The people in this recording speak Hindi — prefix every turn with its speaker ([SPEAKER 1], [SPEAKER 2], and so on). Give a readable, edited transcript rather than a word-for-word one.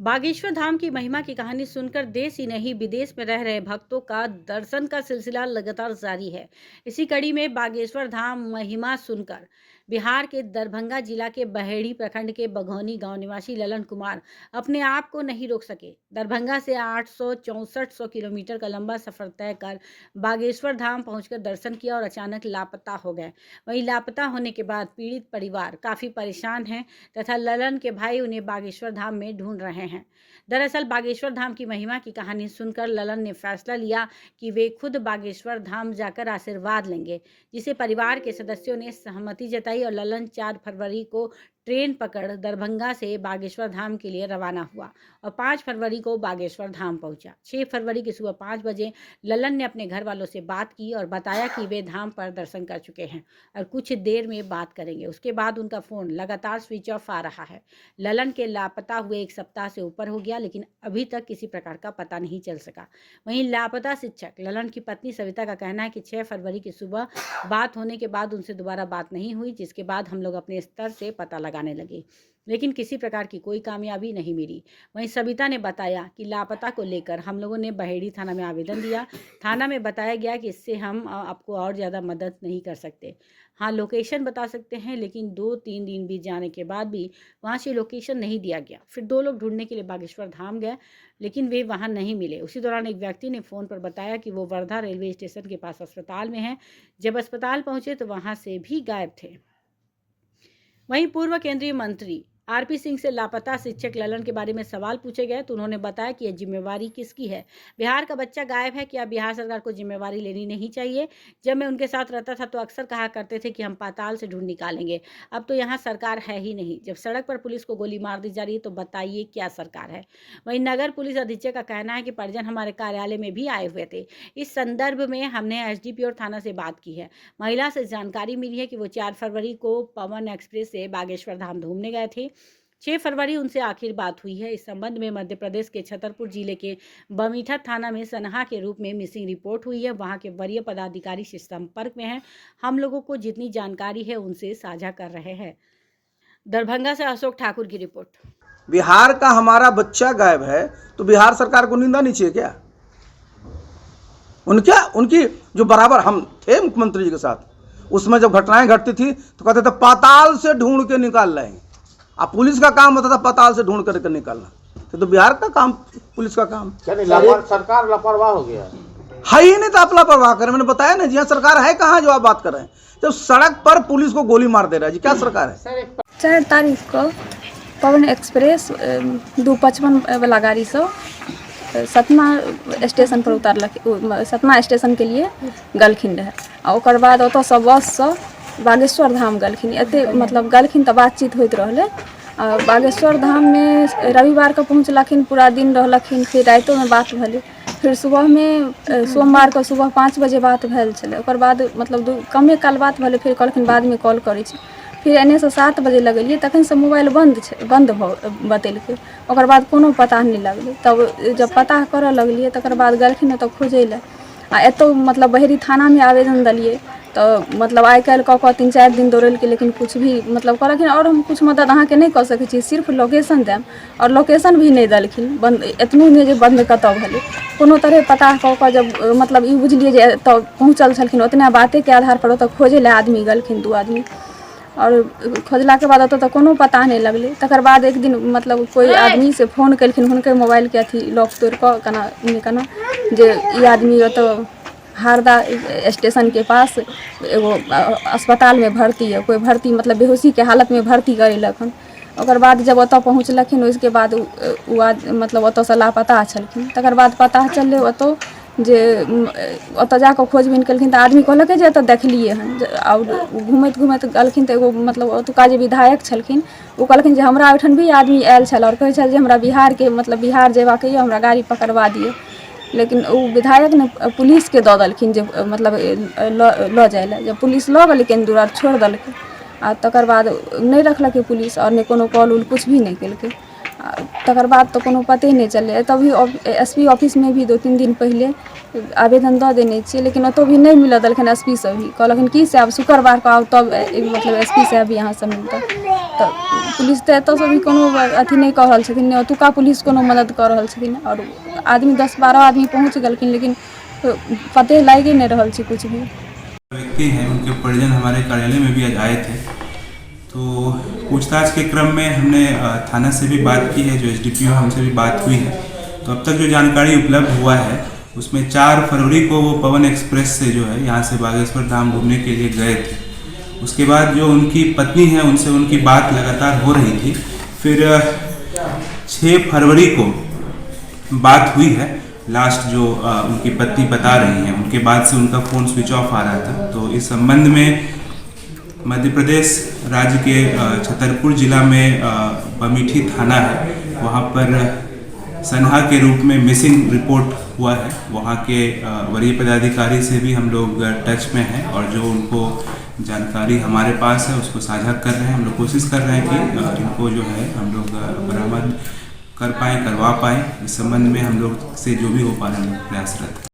[SPEAKER 1] बागेश्वर धाम की महिमा की कहानी सुनकर देश ही नहीं विदेश में रह रहे भक्तों का दर्शन का सिलसिला लगातार जारी है। इसी कड़ी में बागेश्वर धाम महिमा सुनकर बिहार के दरभंगा जिला के बहेड़ी प्रखंड के बघौनी गांव निवासी ललन कुमार अपने आप को नहीं रोक सके। दरभंगा से 864 किलोमीटर का लंबा सफर तय कर बागेश्वर धाम पहुंचकर दर्शन किया और अचानक लापता हो गए। वहीं लापता होने के बाद पीड़ित परिवार काफी परेशान है तथा ललन के भाई उन्हें बागेश्वर धाम में ढूंढ रहे हैं। दरअसल बागेश्वर धाम की महिमा की कहानी सुनकर ललन ने फैसला लिया कि वे खुद बागेश्वर धाम जाकर आशीर्वाद लेंगे, जिसे परिवार के सदस्यों ने सहमति जताई और ललन 4 फरवरी को ट्रेन पकड़ दरभंगा से बागेश्वर धाम के लिए रवाना हुआ और 5 फरवरी को बागेश्वर धाम पहुंचा। 6 फरवरी की सुबह 5 बजे ललन ने अपने घर वालों से बात की और बताया कि वे धाम पर दर्शन कर चुके हैं और कुछ देर में बात करेंगे। उसके बाद उनका फ़ोन लगातार स्विच ऑफ आ रहा है। ललन के लापता हुए 1 सप्ताह से ऊपर हो गया, लेकिन अभी तक किसी प्रकार का पता नहीं चल सका। वहीं लापता शिक्षक ललन की पत्नी सविता का कहना है कि 6 फरवरी की सुबह बात होने के बाद उनसे दोबारा बात नहीं हुई, जिसके बाद हम लोग अपने स्तर से पता लगाने लगे, लेकिन किसी प्रकार की कोई कामयाबी नहीं मिली। वहीं सविता ने बताया कि लापता को लेकर हम लोगों ने बहेड़ी थाना में आवेदन दिया। थाना में बताया गया कि इससे हम आपको और ज़्यादा मदद नहीं कर सकते। हाँ, लोकेशन बता सकते हैं, लेकिन 2-3 दिन बीत जाने के बाद भी वहाँ से लोकेशन नहीं दिया गया। फिर 2 लोग ढूंढने के लिए बागेश्वर धाम गए, लेकिन वे वहाँ नहीं मिले। उसी दौरान एक व्यक्ति ने फ़ोन पर बताया कि वो वर्धा रेलवे स्टेशन के पास अस्पताल में हैं। जब अस्पताल पहुँचे तो वहाँ से भी गायब थे। वहीं पूर्व केंद्रीय मंत्री आरपी सिंह से लापता शिक्षक ललन के बारे में सवाल पूछे गए तो उन्होंने बताया कि यह जिम्मेवारी किसकी है। बिहार का बच्चा गायब है, क्या बिहार सरकार को जिम्मेवारी लेनी नहीं चाहिए? जब मैं उनके साथ रहता था तो अक्सर कहा करते थे कि हम पाताल से ढूंढ निकालेंगे। अब तो यहाँ सरकार है ही नहीं। जब सड़क पर पुलिस को गोली मार दी जा रही है तो बताइए क्या सरकार है। वहीं नगर पुलिस अधीक्षक का कहना है कि परिजन हमारे कार्यालय में भी आए हुए थे। इस संदर्भ में हमने एसडीपी और थाना से बात की है। महिला से जानकारी मिली है कि वो 4 फरवरी को पवन एक्सप्रेस से बागेश्वर धाम घूमने गए थे। 6 फरवरी उनसे आखिर बात हुई है। इस संबंध में मध्य प्रदेश के छतरपुर जिले के बमीठा थाना में सनहा के रूप में मिसिंग रिपोर्ट हुई है। वहां के वरीय पदाधिकारी से संपर्क में हैं। हम लोगों को जितनी जानकारी है उनसे साझा कर रहे हैं। दरभंगा से अशोक ठाकुर की रिपोर्ट।
[SPEAKER 2] बिहार का हमारा बच्चा गायब है तो बिहार सरकार को निंदा नहीं चाहिए क्या? उनकी जो बराबर हम थे मुख्यमंत्री जी के साथ, उसमें जब घटनाएं घटती थी तो कहते थे पाताल से ढूंढ के निकाल लाएंगे। अब पुलिस का काम होता था पाताल से ढूंढ करके निकालना। तो बिहार का काम, पुलिस का काम।
[SPEAKER 3] सरकार लापरवाह हो गया
[SPEAKER 2] है ही नहीं तो आप लापरवाह करें। मैंने बताया ना, जी सरकार है कहाँ जो आप बात कर रहे हैं? जब सड़क पर पुलिस को गोली मार दे रहा है, जी क्या सरकार है?
[SPEAKER 4] 4 तारीख को पवन एक्सप्रेस 255 वाला गाड़ी से सतना स्टेशन पर उतारलक। सतना स्टेशन के लिए गलखिन रहे और ओकर बाद ओतऽ से बस से बागेश्वर धाम गलखिन। एते मतलब गलखिन तो बातचीत होते रहले। बागेश्वर धाम में रविवार को पहुँचलखिन, पूरा दिन रहलखिन। फिर रातों में बात भले, फिर सुबह में सोमवार को सुबह 5 बजे बात भेल छलै। ओकर बाद मतलब कमे काल बात भले, फिर कहलखिन बाद में कॉल करै छी। फिर एने से 7 बजे लगलिए, तखन से मोबाइल बंद बतेलकै। ओकर बाद कोनो पता नहीं लगलै। तब जब पता करऽ लगलिए तकर बाद गलखिन ओतऽ खोजै लए। आ एतौ मतलब बहेड़ी थाना में आवेदन दिलिए तो मतलब आइ काल्हि कऽ 3-4 दिन दौड़ेलकै, लेकिन कुछ भी मतलब कहलखिन और हम कुछ मदद अहाँ के नहीं कर सकै छी, सिर्फ लोकेशन देम। और लोकेशन भी नहीं देलखिन। बंद एतनो नहीं जे बंद कतऽ भेलै। कोनो तरह पता कऽ जब मतलब ई बुझलिए जे एतऽ पहुँचल छलखिन, ओतने बाते के आधार पर ओतऽ खोजै लए आदमी गेलखिन, 2 आदमी। और खोजला के बाद ओतऽ तो कोनो पता नहीं लगलै। तकर बाद एक दिन मतलब कोई आदमी से फोन केलखिन, हुनके मोबाइल के अथी लॉक तोड़ कऽ केना जे ई आदमी ओतऽ हारदा स्टेशन के पास एगो अस्पताल में भर्ती है। कोई भर्ती मतलब बेहोशी के हालत में भर्ती करेलखन। ओकर बाद जब ओतऽ पहुँचलखिन, उसके बाद मतलब ओतऽ से लापता छलखिन। तकर बाद पता चललै ओतऽ जे ओतऽ जाकऽ खोजबीन केलखिन तऽ आदमी कहलकै जे एतऽ देखलिए हन। और घूमैत घूमैत गेलखिन तऽ एगो मतलब ओतुका जे विधायक छलखिन ओ कहलखिन जे हमरा ओहिठाम भी आदमी आयल छल और कहै छल जे हमरा बिहार के मतलब बिहार जेबाक यऽ, हमरा गाड़ी पकड़वा दिए। लेकिन वो विधायक ने पुलिस के दऽ देलखिन जे मतलब लऽ जाए लए। जब पुलिस लऽ गेलै कनि दूर छोड़ि देलकै आ तकर बाद नहीं रखलकै पुलिस और नहीं कोनो कॉल उल कुछ भी नहीं केलकै। तकर बाद तो कोनो पते नहीं चले। तभी SP ऑफिस में भी 2-3 दिन पहले आवेदन दऽ देने छियै, लेकिन ओतौ भी नहीं मिलऽ देलखिन। SP से भी कहलखिन कि से आब शुक्रवार को आउ तब मतलब SP से भी यहाँ से मिलता। तो पुलिस तो एतऽ से भी कोनो अथी नहीं कऽ रहल छथिन, नहि ओतुका पुलिस कोनो मदद कऽ रहल छथिन। और आदमी 10-12 आदमी पहुँच गेलखिन, लेकिन पते लागे नहीं रहल छै कुछ भी।
[SPEAKER 5] व्यक्ति हैं, उनके परिजन हमारे कार्यालय में भी आज आए थे। तो पूछताछ के क्रम में हमने थाना से भी बात की है, जो SDPO हमसे भी बात हुई है। तो अब तक जो जानकारी उपलब्ध हुआ है उसमें 4 फरवरी को वो पवन एक्सप्रेस से जो है यहाँ से बागेश्वर धाम घूमने के लिए गए थे। उसके बाद जो उनकी पत्नी है उनसे उनकी बात लगातार हो रही थी। फिर 6 फरवरी को बात हुई है, लास्ट जो उनकी पत्नी बता रही हैं। उनके बाद से उनका फ़ोन स्विच ऑफ आ रहा था। तो इस संबंध में मध्य प्रदेश राज्य के छतरपुर जिला में बमीठी थाना है, वहाँ पर सनहा के रूप में मिसिंग रिपोर्ट हुआ है। वहाँ के वरीय पदाधिकारी से भी हम लोग टच में हैं और जो उनको जानकारी हमारे पास है उसको साझा कर रहे हैं। हम लोग कोशिश कर रहे हैं कि इनको जो है हम लोग बरामद कर पाएँ, करवा पाएँ। इस संबंध में हम लोग से जो भी हो पा रहे हैं प्रयासरत।